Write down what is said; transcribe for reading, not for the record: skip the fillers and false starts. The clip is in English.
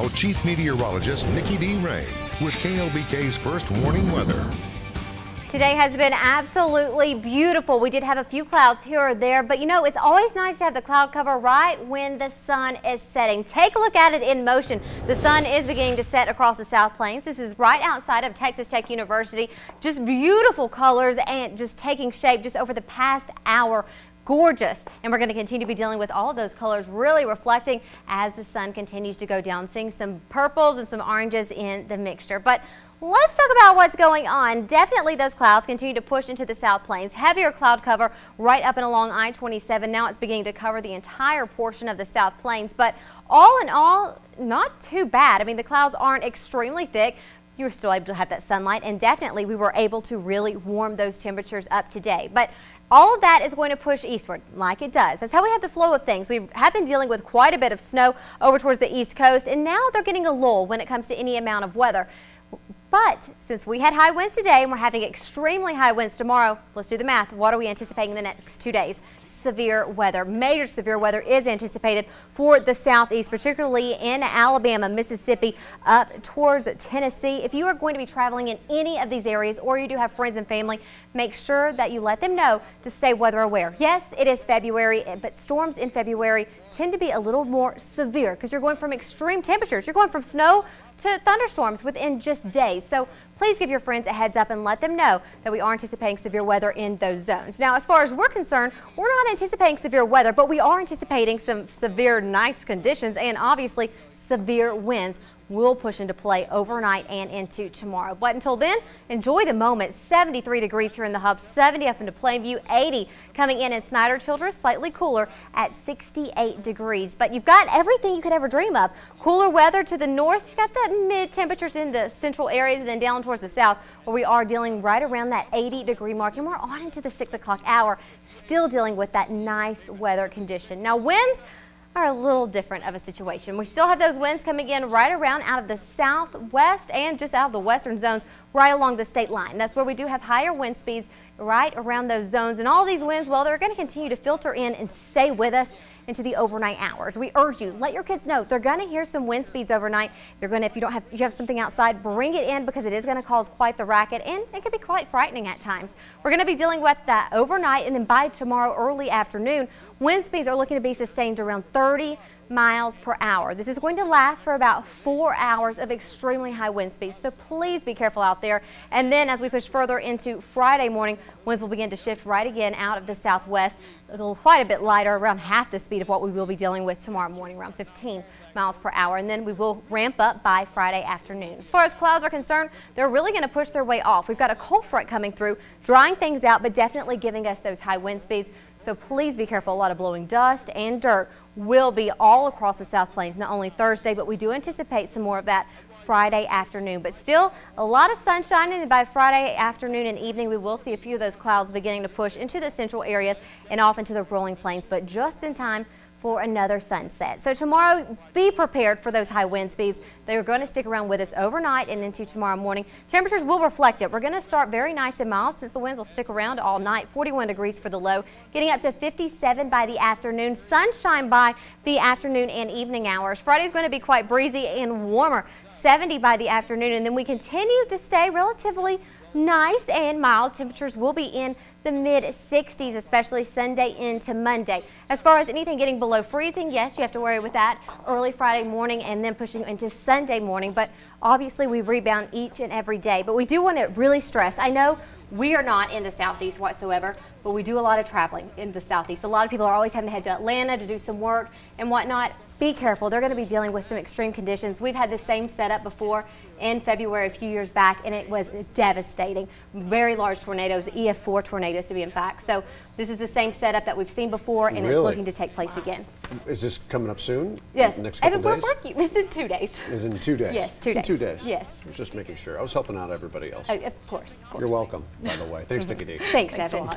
Now, Chief Meteorologist Nikki-Dee with KLBK's first warning weather. Today has been absolutely beautiful. We did have a few clouds here or there, but you know, it's always nice to have the cloud cover right when the sun is setting. Take a look at it in motion. The sun is beginning to set across the South Plains. This is right outside of Texas Tech University. Just beautiful colors and just taking shape just over the past hour. Gorgeous. And we're going to continue to be dealing with all of those colors really reflecting as the sun continues to go down, seeing some purples and some oranges in the mixture. But let's talk about what's going on. Definitely those clouds continue to push into the South Plains. Heavier cloud cover right up and along I-27. Now it's beginning to cover the entire portion of the South Plains. But all in all, not too bad. I mean, the clouds aren't extremely thick. You're still able to have that sunlight, and definitely we were able to really warm those temperatures up today. But all of that is going to push eastward like it does. That's how we have the flow of things. We have been dealing with quite a bit of snow over towards the East Coast, and now they're getting a lull when it comes to any amount of weather. But since we had high winds today and we're having extremely high winds tomorrow, let's do the math. What are we anticipating in the next 2 days? Severe weather. Major severe weather is anticipated for the southeast, particularly in Alabama, Mississippi, up towards Tennessee. If you are going to be traveling in any of these areas, or you do have friends and family, make sure that you let them know to stay weather aware. Yes, it is February, but storms in February tend to be a little more severe because you're going from extreme temperatures. You're going from snow to thunderstorms within just days. So please give your friends a heads up and let them know that we are anticipating severe weather in those zones. Now, as far as we're concerned, we're not anticipating severe weather, but we are anticipating some severe nice conditions, and obviously severe winds will push into play overnight and into tomorrow. But until then, enjoy the moment. 73 degrees here in the hub, 70 up into Plainview, 80 coming in Snyder Childress, slightly cooler at 68 degrees. But you've got everything you could ever dream of. Cooler weather to the north, you've got that mid temperatures in the central areas, and then down towards the south where we are dealing right around that 80-degree mark, and we're on into the 6 o'clock hour, still dealing with that nice weather condition. Now, winds are a little different of a situation. We still have those winds coming in right around out of the southwest and just out of the western zones right along the state line. That's where we do have higher wind speeds right around those zones. And all these winds, well, they're going to continue to filter in and stay with us into the overnight hours. We urge you, let your kids know they're going to hear some wind speeds overnight. They're going to, if you have something outside, bring it in because it is going to cause quite the racket, and it can be quite frightening at times. We're going to be dealing with that overnight, and then by tomorrow early afternoon, wind speeds are looking to be sustained around 30 miles per hour. This is going to last for about 4 hours of extremely high wind speeds, so please be careful out there. And then as we push further into Friday morning, winds will begin to shift right again out of the southwest. It'll quite a bit lighter, around half the speed of what we will be dealing with tomorrow morning, around 15 miles per hour, and then we will ramp up by Friday afternoon. As far as clouds are concerned, they're really going to push their way off. We've got a cold front coming through, drying things out, but definitely giving us those high wind speeds. So please be careful. A lot of blowing dust and dirt will be all across the South Plains, not only Thursday, but we do anticipate some more of that Friday afternoon. But still, a lot of sunshine, and by Friday afternoon and evening, we will see a few of those clouds beginning to push into the central areas and off into the rolling plains, but just in time for another sunset. So tomorrow, be prepared for those high wind speeds. They are going to stick around with us overnight and into tomorrow morning. Temperatures will reflect it. We're going to start very nice and mild since the winds will stick around all night. 41 degrees for the low, getting up to 57 by the afternoon. Sunshine by the afternoon and evening hours. Friday's going to be quite breezy and warmer, 70 by the afternoon, and then we continue to stay relatively nice and mild. Temperatures will be in the mid-60s, especially Sunday into Monday. As far as anything getting below freezing, yes, you have to worry with that early Friday morning and then pushing into Sunday morning. But obviously we rebound each and every day. But we do want to really stress, I know we are not in the southeast whatsoever, but we do a lot of traveling in the southeast. A lot of people are always having to head to Atlanta to do some work and whatnot. Be careful. They're going to be dealing with some extreme conditions. We've had the same setup before in February a few years back, and it was devastating. Very large tornadoes, EF4 tornadoes to be in fact. So this is the same setup that we've seen before, and it's looking to take place again. Is this coming up soon? Yes. Next couple days? It's in 2 days. Is in 2 days? Yes, 2 days. days. In 2 days? Yes. I was just making sure. I was helping out everybody else. Of course. You're welcome, by the way. Thanks, Nikki-Dee. Thanks, Evan.